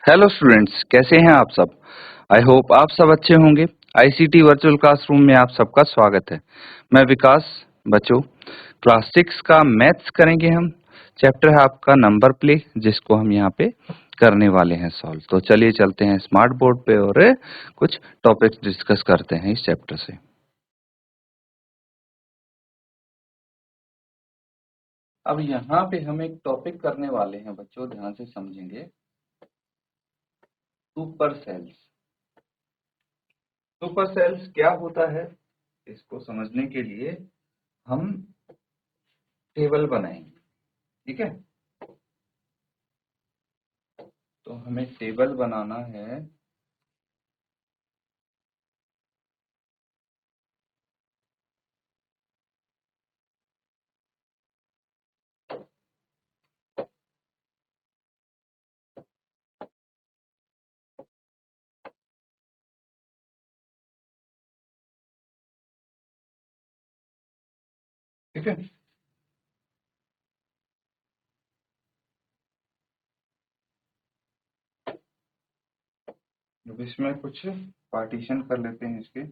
Hello students, कैसे हैं आप सब। आई होप आप सब अच्छे होंगे। आईसीटी वर्चुअल क्लासरूम में आप सबका स्वागत है। मैं विकास। बच्चों, क्लास 6 का मैथ्स करेंगे हम। चैप्टर है आपका नंबर प्ले, जिसको हम यहाँ पे करने वाले हैं सॉल्व। तो चलिए चलते हैं स्मार्ट बोर्ड पे और कुछ टॉपिक्स डिस्कस करते हैं इस चैप्टर से। अब यहाँ पे हम एक टॉपिक करने वाले हैं बच्चों, ध्यान से समझेंगे। Super sales. सुपर सेल्स क्या होता है, इसको समझने के लिए हम टेबल बनाएंगे। ठीक है, तो हमें टेबल बनाना है। ठीक है, अब इसमें कुछ पार्टीशन कर लेते हैं इसके।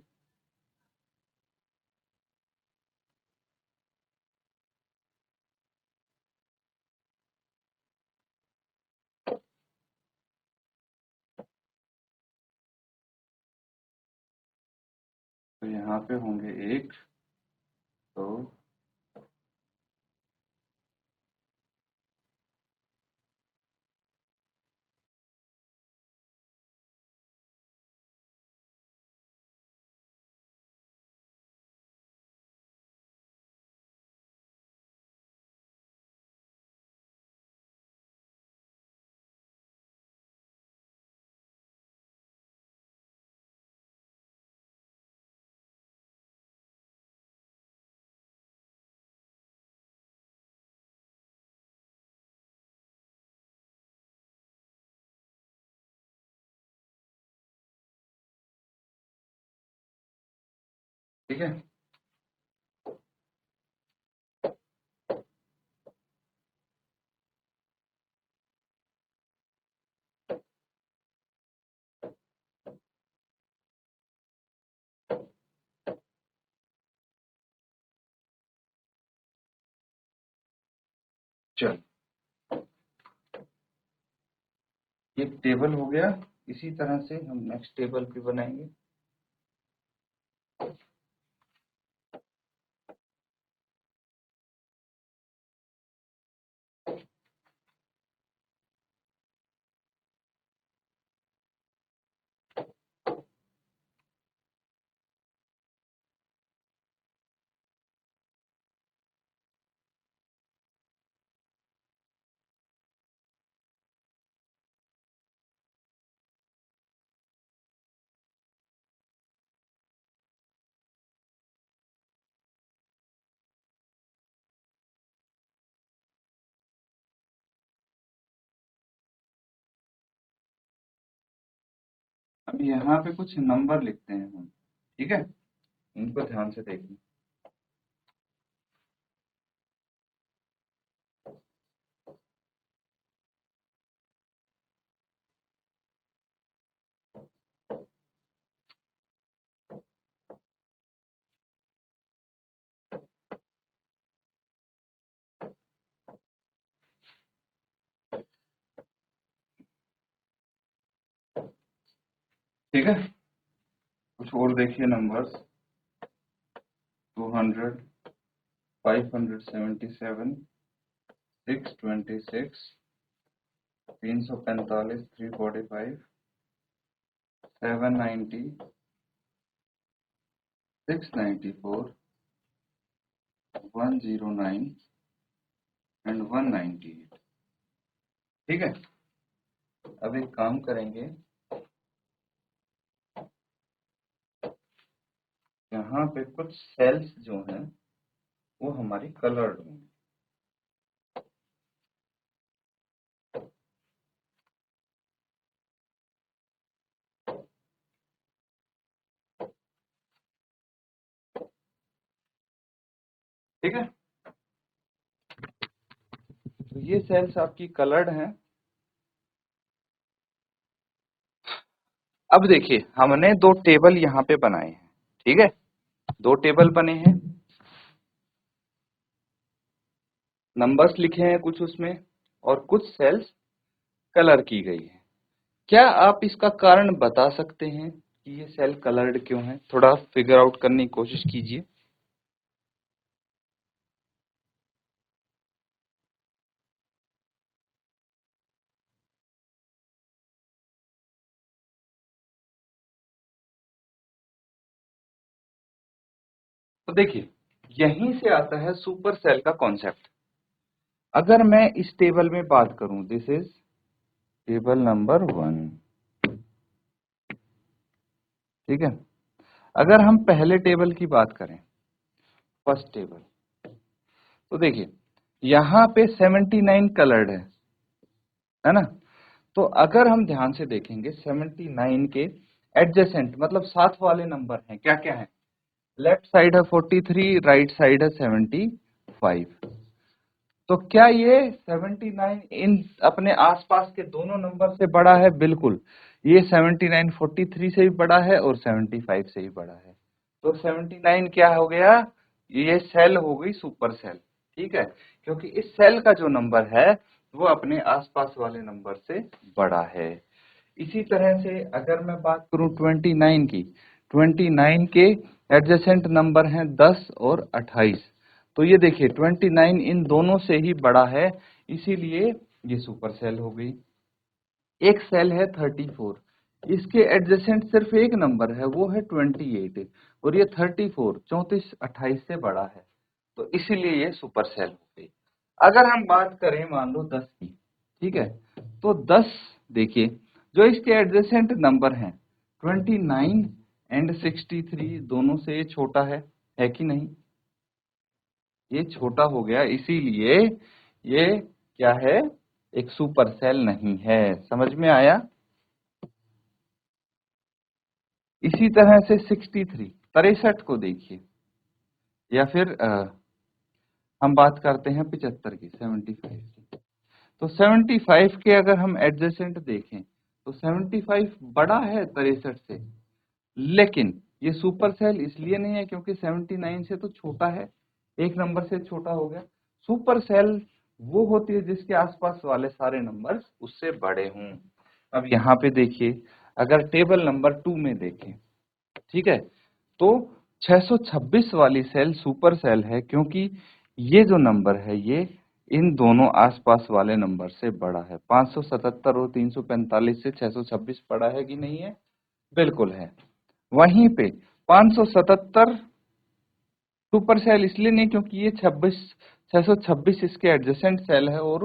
तो यहाँ पे होंगे एक, दो, ठीक है। चल, ये टेबल हो गया। इसी तरह से हम नेक्स्ट टेबल भी बनाएंगे। अब यहाँ पे कुछ नंबर लिखते हैं हम। ठीक है, इनको ध्यान से देखिए। ठीक है, कुछ और देखिए नंबर्स। 200, 577, 626, 345, 345, 790, 694, 109 एंड 198। ठीक है, अब एक काम करेंगे, यहाँ पे कुछ सेल्स जो हैं वो हमारी कलर्ड होंगी। ठीक है, तो ये सेल्स आपकी कलर्ड हैं। अब देखिए हमने दो टेबल यहाँ पे बनाए हैं, ठीक है, दो टेबल बने हैं, नंबर्स लिखे हैं कुछ उसमें और कुछ सेल्स कलर की गई है। क्या आप इसका कारण बता सकते हैं कि ये सेल कलर्ड क्यों है? थोड़ा फिगर आउट करने की कोशिश कीजिए। तो देखिए यहीं से आता है सुपर सेल का कॉन्सेप्ट। अगर मैं इस टेबल में बात करूं, दिस इज टेबल नंबर 1, ठीक है। अगर हम पहले टेबल की बात करें, फर्स्ट टेबल, तो देखिए यहाँ पे 79 कलर्ड है ना। तो अगर हम ध्यान से देखेंगे 79 के एडजेसेंट मतलब साथ वाले नंबर हैं, क्या क्या है? लेफ्ट साइड है 43, राइट साइड है 75। तो क्या ये 79 इन अपने आसपास के दोनों नंबर से बड़ा है? बिल्कुल, ये 79 43 से भी बड़ा है और 75 से भी बड़ा है। तो 79 क्या हो गया? ये सेल हो गई सुपर सेल, ठीक है, क्योंकि इस सेल का जो नंबर है वो अपने आसपास वाले नंबर से बड़ा है। इसी तरह से अगर मैं बात करूं 29 की, 29 के एडजेसेंट नंबर हैं 10 और 28। तो ये देखिए 29 इन दोनों से ही बड़ा है, इसीलिए ये सुपर सेल हो गई। एक सेल है 34, इसके एडजेसेंट सिर्फ एक नंबर है, वो है 28, और ये 34 34 28 से बड़ा है, तो इसीलिए ये सुपर सेल हो गई। अगर हम बात करें मान लो 10 की, ठीक है, तो 10 देखिए जो इसके एडजेसेंट नंबर हैं 29 एंड 63 दोनों से ये छोटा है कि नहीं? ये छोटा हो गया, इसीलिए ये क्या है? एक सुपर सेल नहीं है। समझ में आया? इसी तरह से 63 63 को देखिए, या फिर हम बात करते हैं 75 की, 75 की। तो 75 के अगर हम एडजेसेंट देखें तो 75 बड़ा है 63 से, लेकिन ये सुपर सेल इसलिए नहीं है क्योंकि 79 से तो छोटा है, एक नंबर से छोटा हो गया। सुपर सेल वो होती है जिसके आसपास वाले सारे नंबर उससे बड़े हों। अब यहाँ पे देखिए, अगर टेबल नंबर 2 में देखें, ठीक है, तो 626 वाली सेल सुपर सेल है क्योंकि ये जो नंबर है ये इन दोनों आसपास वाले नंबर से बड़ा है। 577 और 345 से 626 बड़ा है कि नहीं है? बिल्कुल है। वहीं पे 577 सुपर सेल इसलिए नहीं क्योंकि ये 626 इसके एडजेसेंट सेल है और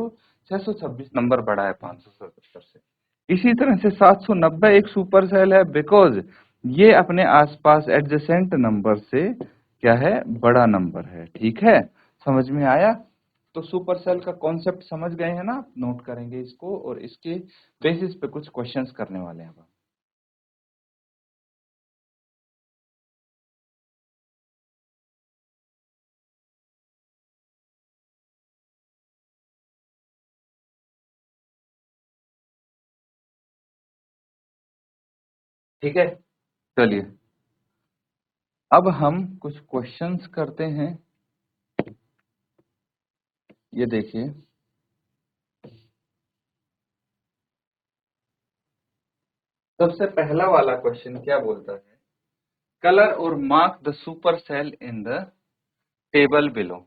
626 नंबर बड़ा है 577 से। इसी तरह से 790 एक सुपर सेल है बिकॉज ये अपने आसपास एडजेसेंट नंबर से क्या है? बड़ा नंबर है, ठीक है। समझ में आया? तो सुपर सेल का कॉन्सेप्ट समझ गए हैं ना? नोट करेंगे इसको और इसके बेसिस पे कुछ क्वेश्चंस करने वाले हैं। ठीक है, चलिए अब हम कुछ क्वेश्चंस करते हैं। ये देखिए, सबसे पहला वाला क्वेश्चन क्या बोलता है? कलर और mark the super cell in the table below.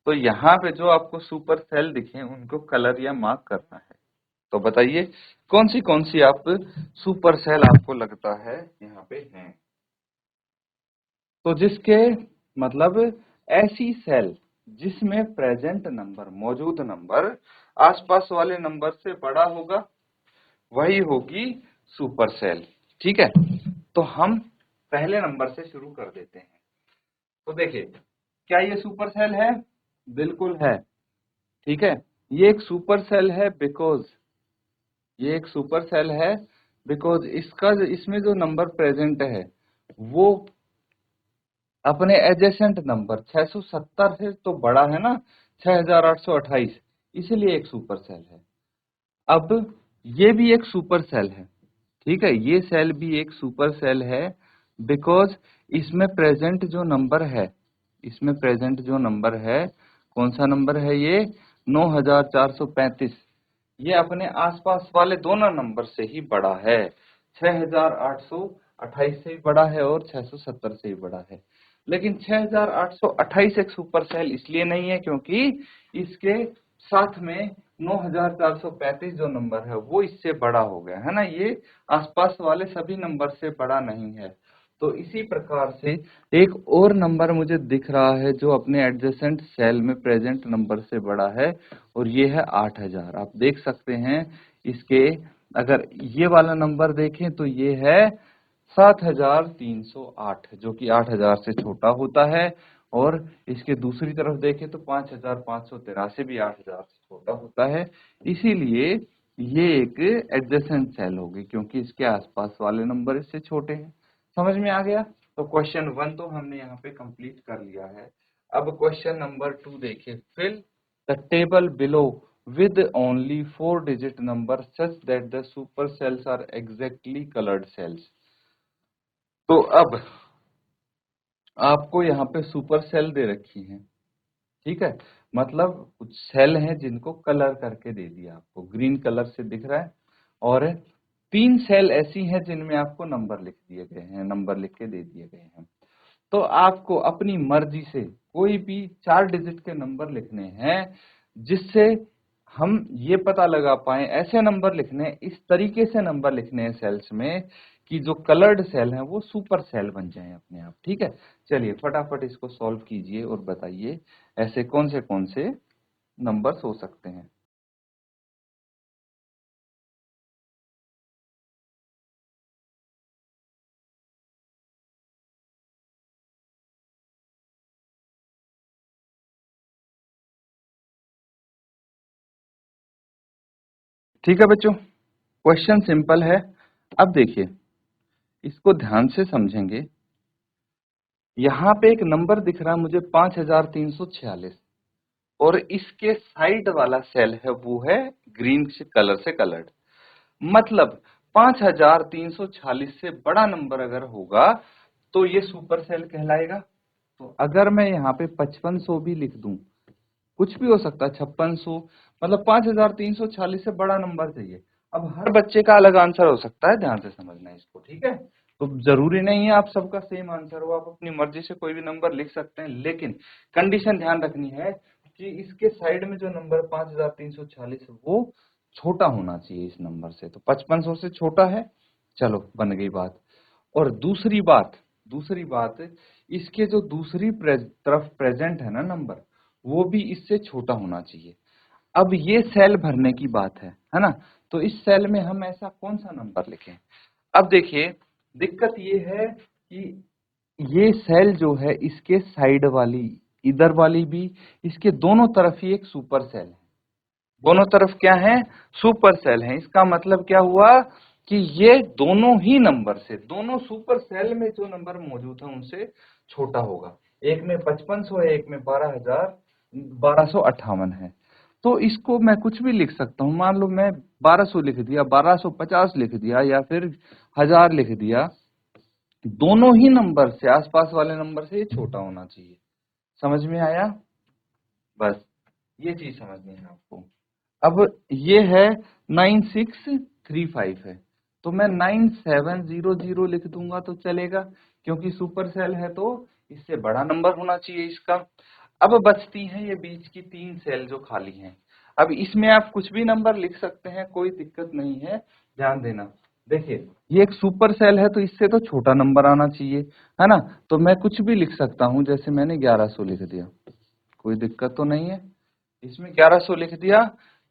तो यहाँ पे जो आपको सुपर सेल दिखे उनको कलर या मार्क करना है। तो बताइए कौन सी आप सुपर सेल आपको लगता है यहाँ पे हैं? तो जिसके मतलब ऐसी सेल जिसमें प्रेजेंट नंबर, मौजूद नंबर आसपास वाले नंबर से बड़ा होगा, वही होगी सुपर सेल, ठीक है। तो हम पहले नंबर से शुरू कर देते हैं। तो देखिए, क्या ये सुपर सेल है? बिल्कुल है, ठीक है। ये एक सुपर सेल है बिकॉज ये एक सुपर सेल है बिकॉज इसमें जो नंबर प्रेजेंट है वो अपने एडजेसेंट नंबर 670 से तो बड़ा है ना, 6828, इसलिए एक सुपर सेल है। अब ये भी एक सुपर सेल है, ठीक है, ये सेल भी एक सुपर सेल है, बिकॉज इसमें प्रेजेंट जो नंबर है, इसमें प्रेजेंट जो नंबर है, कौन सा नंबर है ये, 9435, ये अपने आसपास वाले दोनों नंबर से ही बड़ा है, 6828 से भी बड़ा है और 670 से भी बड़ा है। लेकिन 6828 एक सुपर सेल इसलिए नहीं है क्योंकि इसके साथ में 9435 जो नंबर है वो इससे बड़ा हो गया है ना, ये आसपास वाले सभी नंबर से बड़ा नहीं है। तो इसी प्रकार से एक और नंबर मुझे दिख रहा है जो अपने एडजेसेंट सेल में प्रेजेंट नंबर से बड़ा है, और ये है 8000। आप देख सकते हैं इसके, अगर ये वाला नंबर देखें तो ये है 7308, जो कि 8000 से छोटा होता है, और इसके दूसरी तरफ देखें तो 5583 भी 8000 से छोटा होता है। इसीलिए ये एक एडजेसेंट सेल होगी क्योंकि इसके आसपास वाले नंबर इससे छोटे हैं। समझ में आ गया? तो क्वेश्चन 1 तो हमने यहाँ पे कंप्लीट कर लिया है। अब क्वेश्चन नंबर 2 देखिए, fill the table below with only 4 digit number such that the supercells are exactly colored cells। तो अब आपको यहाँ पे सुपर सेल दे रखी है, ठीक है, मतलब कुछ सेल हैं जिनको कलर करके दे दिया, आपको ग्रीन कलर से दिख रहा है, और 3 सेल ऐसी हैं जिनमें आपको नंबर लिख दिए गए हैं, नंबर लिख के दे दिए गए हैं। तो आपको अपनी मर्जी से कोई भी 4 डिजिट के नंबर लिखने हैं, जिससे हम ये पता लगा पाए, ऐसे नंबर लिखने हैं, इस तरीके से नंबर लिखने हैं सेल्स में कि जो कलर्ड सेल हैं वो सुपर सेल बन जाएं अपने आप। ठीक है, चलिए फटाफट इसको सॉल्व कीजिए और बताइए ऐसे कौन से नंबर्स हो सकते हैं। ठीक है बच्चों, क्वेश्चन सिंपल है। अब देखिए, इसको ध्यान से समझेंगे। यहाँ पे एक नंबर दिख रहा है मुझे 5346, और इसके साइड वाला सेल है वो है ग्रीन कलर से कलर्ड। मतलब 5346 से बड़ा नंबर अगर होगा तो ये सुपर सेल कहलाएगा। तो अगर मैं यहाँ पे 5500 भी लिख दूं, कुछ भी हो सकता है, 5600, मतलब 5346 से बड़ा नंबर चाहिए। अब हर बच्चे का अलग आंसर हो सकता है, ध्यान से समझना है इसको, ठीक है। तो जरूरी नहीं है आप सबका सेम आंसर हो, आप अपनी मर्जी से कोई भी नंबर लिख सकते हैं, लेकिन कंडीशन ध्यान रखनी है कि इसके साइड में जो नंबर 5346 है वो छोटा होना चाहिए इस नंबर से। तो 5500 से छोटा है, चलो बन गई बात। और दूसरी बात, इसके जो दूसरी तरफ प्रेजेंट है ना नंबर, वो भी इससे छोटा होना चाहिए। अब ये सेल भरने की बात है ना, तो इस सेल में हम ऐसा कौन सा नंबर लिखें। अब देखिए, दिक्कत ये है कि ये सेल जो है इसके साइड वाली, इधर वाली भी, इसके दोनों तरफ ही एक सुपर सेल है। दोनों तरफ क्या है, सुपर सेल है। इसका मतलब क्या हुआ कि ये दोनों ही नंबर से, दोनों सुपर सेल में जो नंबर मौजूद है उनसे छोटा होगा। एक में 5500 है, एक में 1258 है। तो इसको मैं कुछ भी लिख सकता हूं, मान लो मैं 1200 लिख दिया, 1250 लिख दिया, या फिर 1000 लिख दिया। दोनों ही नंबर से, आसपास वाले नंबर से ये छोटा होना चाहिए। समझ में आया? बस ये चीज समझनी है आपको। अब ये है 9635 है, तो मैं 9700 लिख दूंगा तो चलेगा, क्योंकि सुपर सेल है तो इससे बड़ा नंबर होना चाहिए इसका। अब बचती हैं ये बीच की 3 सेल जो खाली हैं। अब इसमें आप कुछ भी नंबर लिख सकते हैं, कोई दिक्कत नहीं है, ध्यान देना। देखिए, ये एक सुपर सेल है तो इससे तो छोटा नंबर आना चाहिए, है ना। तो मैं कुछ भी लिख सकता हूं, जैसे मैंने 1100 लिख दिया, कोई दिक्कत तो नहीं है। इसमें 1100 लिख दिया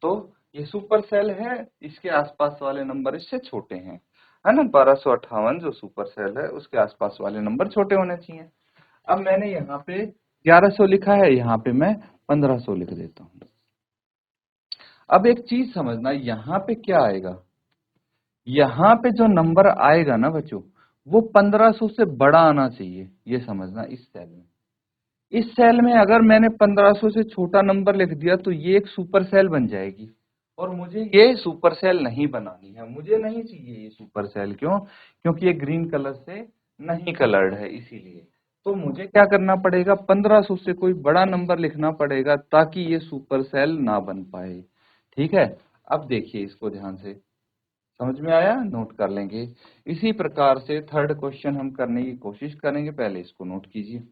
तो ये सुपर सेल है, इसके आसपास वाले नंबर इससे छोटे हैं, है ना। 1258 जो सुपर सेल है उसके आसपास वाले नंबर छोटे होने चाहिए। अब मैंने यहाँ पे 1100 लिखा है, यहाँ पे मैं 1500 लिख देता हूँ। अब एक चीज समझना, यहाँ पे क्या आएगा, यहाँ पे जो नंबर आएगा ना बच्चों, वो 1500 से बड़ा आना चाहिए, ये समझना। इस सेल में अगर मैंने 1500 से छोटा नंबर लिख दिया तो ये एक सुपर सेल बन जाएगी, और मुझे ये सुपर सेल नहीं बनानी है, मुझे नहीं चाहिए ये सुपर सेल। क्यों? क्योंकि ये ग्रीन कलर से नहीं कलर्ड है, इसीलिए। तो मुझे क्या करना पड़ेगा, 1500 से कोई बड़ा नंबर लिखना पड़ेगा ताकि ये सुपर सेल ना बन पाए। ठीक है, अब देखिए इसको ध्यान से, समझ में आया? नोट कर लेंगे। इसी प्रकार से थर्ड क्वेश्चन हम करने की कोशिश करेंगे, पहले इसको नोट कीजिए।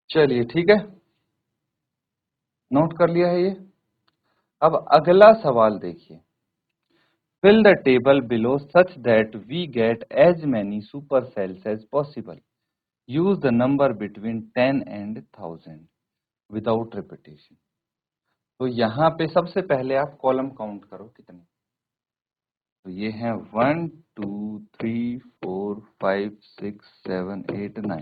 चलिए ठीक है, नोट कर लिया है ये। अब अगला सवाल देखिए, fill the table below such that we get as many supercells as possible. Use the number between 10 and 1000 without repetition. तो यहाँ पे सबसे पहले आप कॉलम काउंट करो कितने। तो ये हैं 1 2 3 4 5 6 7 8 9।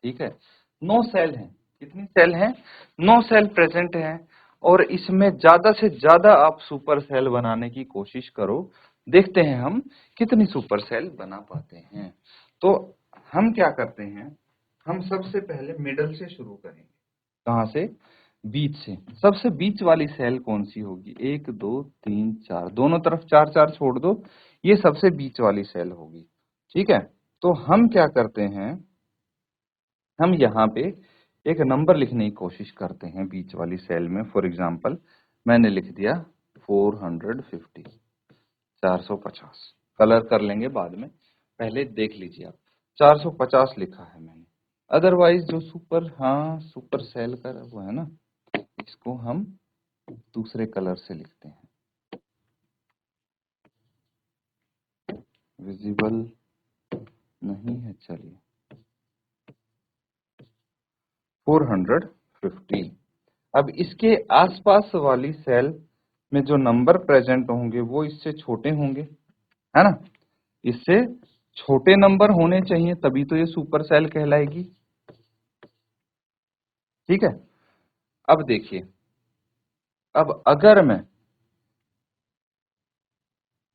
ठीक है, 9 सेल हैं। कितनी सेल हैं? 9 सेल प्रेजेंट हैं। और इसमें ज्यादा से ज्यादा आप सुपर सेल बनाने की कोशिश करो, देखते हैं हम कितनी सुपर सेल बना पाते हैं। तो हम क्या करते हैं, हम सबसे पहले मिडल से शुरू करेंगे। कहां से? बीच से। सबसे बीच वाली सेल कौन सी होगी? 1 2 3 4, दोनों तरफ 4 4 छोड़ दो, ये सबसे बीच वाली सेल होगी। ठीक है, तो हम क्या करते हैं, हम यहाँ पे एक नंबर लिखने की कोशिश करते हैं बीच वाली सेल में। फॉर एग्जांपल मैंने लिख दिया 450, 450। कलर कर लेंगे बाद में, पहले देख लीजिए आप। 450 लिखा है मैंने। अदरवाइज जो सुपर, हाँ सुपर सेल का वो है ना, इसको हम दूसरे कलर से लिखते हैं, विजिबल नहीं है। चलिए 450। अब इसके आसपास वाली सेल में जो नंबर प्रेजेंट होंगे वो इससे छोटे होंगे, है ना? इससे छोटे नंबर होने चाहिए, तभी तो ये सुपर सेल कहलाएगी। ठीक है, अब देखिए, अब अगर मैं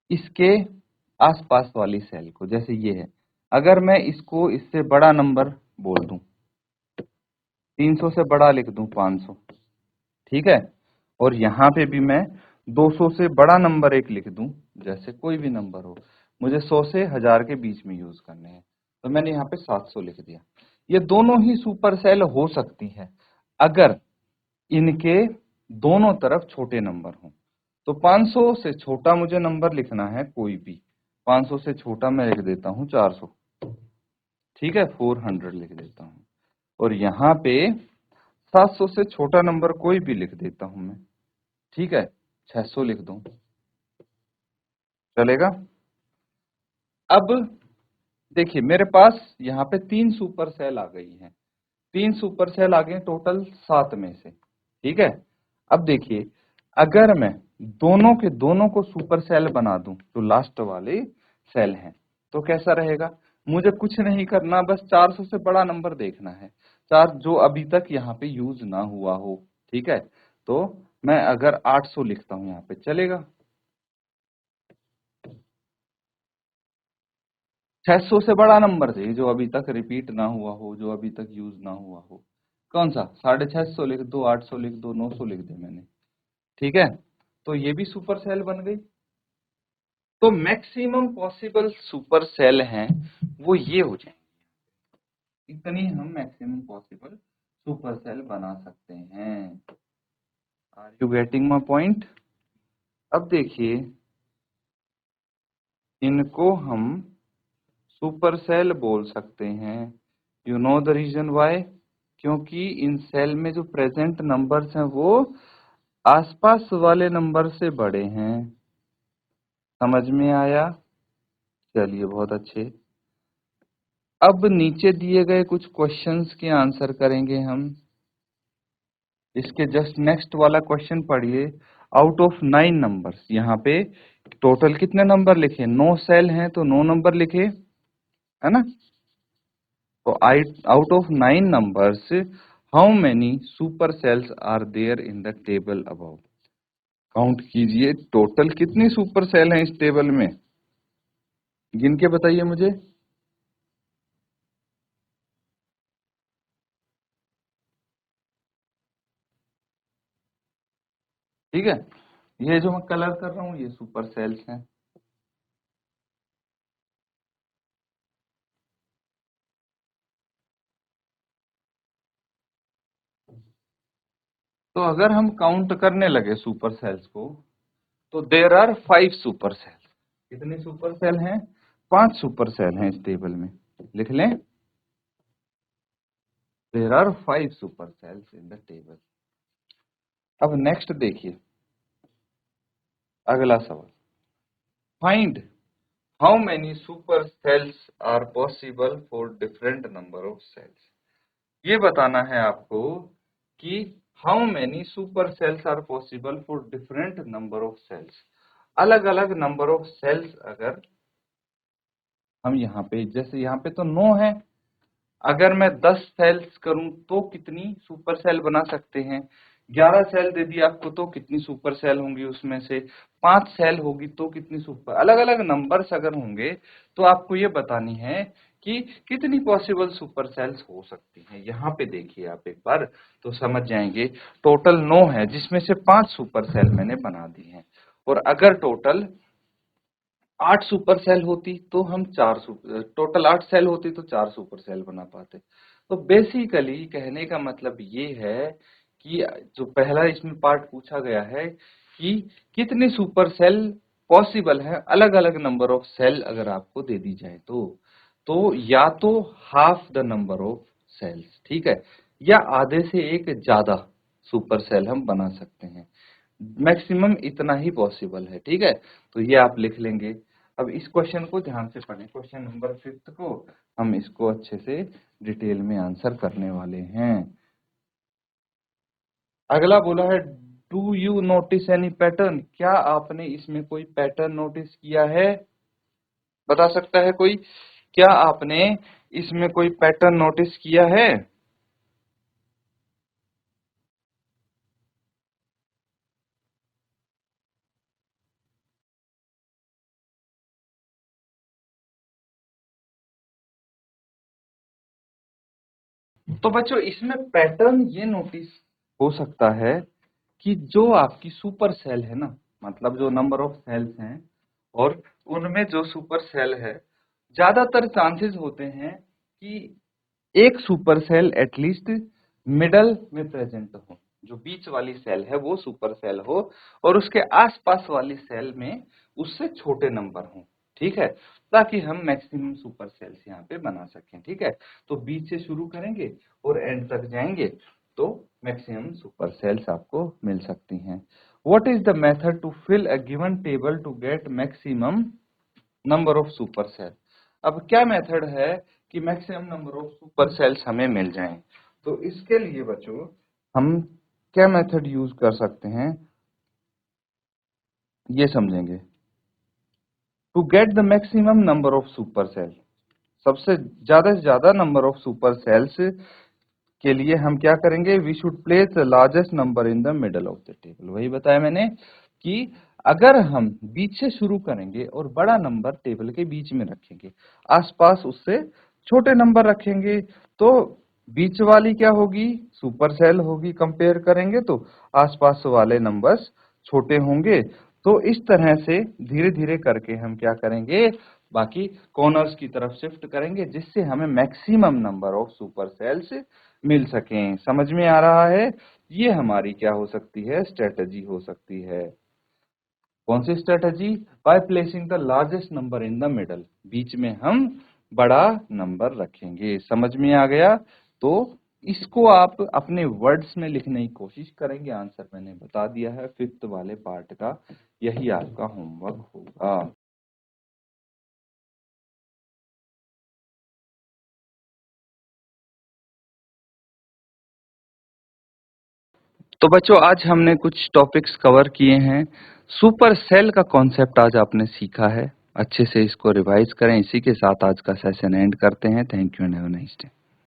इसके आसपास वाली सेल को, जैसे ये है, अगर मैं इसको इससे बड़ा नंबर बोल दूं, 300 से बड़ा लिख दूं 500, ठीक है, और यहाँ पे भी मैं 200 से बड़ा नंबर एक लिख दूं, जैसे कोई भी नंबर हो, मुझे 100 से 1000 के बीच में यूज करने हैं, तो मैंने यहाँ पे 700 लिख दिया। ये दोनों ही सुपर सेल हो सकती है अगर इनके दोनों तरफ छोटे नंबर हों। तो 500 से छोटा मुझे नंबर लिखना है कोई भी, 500 से छोटा मैं लिख देता हूँ 400। ठीक है, 400 लिख देता हूँ। और यहाँ पे 700 से छोटा नंबर कोई भी लिख देता हूं मैं। ठीक है, 600 लिख दूं, चलेगा? अब देखिए मेरे पास यहाँ पे 3 सुपर सेल आ गई हैं, 3 सुपर सेल आ गए टोटल 7 में से। ठीक है, अब देखिए, अगर मैं दोनों के दोनों को सुपर सेल बना दूं जो लास्ट वाले सेल हैं, तो कैसा रहेगा? मुझे कुछ नहीं करना, बस 400 से बड़ा नंबर देखना है, चार जो अभी तक यहाँ पे यूज ना हुआ हो। ठीक है, तो मैं अगर 800 लिखता हूं यहाँ पे, चलेगा? 600 से बड़ा नंबर चाहिए जो अभी तक रिपीट ना हुआ हो, जो अभी तक यूज ना हुआ हो। कौन सा? 650 लिख दो, 800 लिख दो, 900 लिख दे मैंने। ठीक है, तो ये भी सुपर सेल बन गई। तो मैक्सिमम पॉसिबल सुपर सेल हैं वो ये हो जाएंगे, इतनी हम मैक्सिमम पॉसिबल सुपर सेल बना सकते हैं। Are you getting my point? अब देखिए, इनको हम सुपर सेल बोल सकते हैं। You know the reason why? क्योंकि इन सेल में जो प्रेजेंट नंबर्स हैं वो आसपास वाले नंबर से बड़े हैं। समझ में आया? चलिए बहुत अच्छे। अब नीचे दिए गए कुछ क्वेश्चंस के आंसर करेंगे हम। इसके जस्ट नेक्स्ट वाला क्वेश्चन पढ़िए। आउट ऑफ 9 नंबर्स, यहाँ पे टोटल कितने नंबर लिखे? 9 सेल हैं तो 9 नंबर लिखे, है ना? तो out of 9 numbers, how many super cells are there in the table above? Count कीजिए टोटल कितनी सुपर सेल हैं इस टेबल में, गिन के बताइए मुझे। ठीक है, ये जो मैं कलर कर रहा हूं ये सुपर सेल्स हैं। तो अगर हम काउंट करने लगे सुपर सेल्स को, तो देयर आर 5 सुपर सेल। कितने सुपर सेल हैं? 5 सुपर सेल हैं इस टेबल में, लिख लें। There are 5 super cells in the table. अब नेक्स्ट देखिए, अगला सवाल, find how many super cells are possible for different number of cells. ये बताना है आपको कि how many super cells are possible for different number of cells. अलग अलग नंबर ऑफ सेल्स अगर हम यहाँ पे, जैसे यहाँ पे तो 9 है, अगर मैं 10 सेल्स करूं तो कितनी सुपर सेल बना सकते हैं? 11 सेल दे दी आपको तो कितनी सुपर सेल होंगी, उसमें से 5 सेल होगी तो कितनी सुपर, अलग अलग नंबर्स अगर होंगे तो आपको ये बतानी है कि कितनी पॉसिबल सुपर सेल्स हो सकती हैं। यहाँ पे देखिए आप एक बार तो समझ जाएंगे। टोटल 9 है जिसमें से 5 सुपर सेल मैंने बना दी हैं, और अगर टोटल 8 सुपर सेल होती तो हम टोटल 8 सेल होती तो 4 सुपर सेल बना पाते। तो बेसिकली कहने का मतलब ये है कि जो पहला इसमें पार्ट पूछा गया है कि कितने सुपर सेल पॉसिबल है, अलग अलग नंबर ऑफ सेल अगर आपको दे दी जाए तो या तो half the number of cells, ठीक है, या आधे से एक ज्यादा सुपर सेल हम बना सकते हैं। मैक्सिमम इतना ही पॉसिबल है, ठीक है। तो ये आप लिख लेंगे। अब इस क्वेश्चन को ध्यान से पढ़ें, क्वेश्चन नंबर 5 को हम इसको अच्छे से डिटेल में आंसर करने वाले हैं। अगला बोला है, do you notice any pattern. क्या आपने इसमें कोई पैटर्न नोटिस किया है? बता सकता है कोई? क्या आपने इसमें कोई पैटर्न नोटिस किया है? तो बच्चों इसमें पैटर्न ये नोटिस हो सकता है कि जो आपकी सुपर सेल है ना, मतलब जो नंबर ऑफ सेल्स हैं और उनमें जो सुपर सेल है, ज्यादातर चांसेस होते हैं कि एक सुपर सेल एटलीस्ट मिडल में प्रेजेंट हो, जो बीच वाली सेल है वो सुपर सेल हो, और उसके आसपास वाली सेल में उससे छोटे नंबर हों, ठीक है, ताकि हम मैक्सिमम सुपर सेल्स यहाँ पे बना सकें, ठीक है। तो बीच से शुरू करेंगे और एंड तक जाएंगे तो मैक्सिमम सुपर सेल्स आपको मिल सकती हैं। What is the method to fill a given table to get maximum number of super cell. अब क्या मेथड है कि maximum number of super cells हमें मिल जाएं? तो इसके लिए बच्चों हम क्या मेथड यूज कर सकते हैं, ये समझेंगे। To get the maximum number of super cell, सबसे ज्यादा से ज्यादा नंबर ऑफ सुपर सेल्स के लिए हम क्या करेंगे, we should place the largest number in the middle of the table. वही बताया मैंने कि अगर हम बीच से शुरू करेंगे और बड़ा नंबर टेबल के बीच में रखेंगे, आसपास उससे छोटे नंबर रखेंगे, तो बीच वाली क्या होगी, सुपर सेल होगी। कंपेयर करेंगे तो आसपास वाले नंबर्स छोटे होंगे। तो इस तरह से धीरे धीरे करके हम क्या करेंगे, बाकी कॉर्नर्स की तरफ शिफ्ट करेंगे, जिससे हमें maximum number of super cells मिल सकें। समझ में आ रहा है? ये हमारी क्या हो सकती है, स्ट्रेटजी हो सकती है। कौन सी strategy? By placing the largest number in the middle, बीच में हम बड़ा नंबर रखेंगे। समझ में आ गया? तो इसको आप अपने वर्ड्स में लिखने की कोशिश करेंगे। आंसर मैंने बता दिया है 5th वाले पार्ट का, यही आपका होमवर्क होगा। तो बच्चों आज हमने कुछ टॉपिक्स कवर किए हैं। सुपर सेल का कॉन्सेप्ट आज आपने सीखा है, अच्छे से इसको रिवाइज करें। इसी के साथ आज का सेशन एंड करते हैं। Thank you and have a nice day.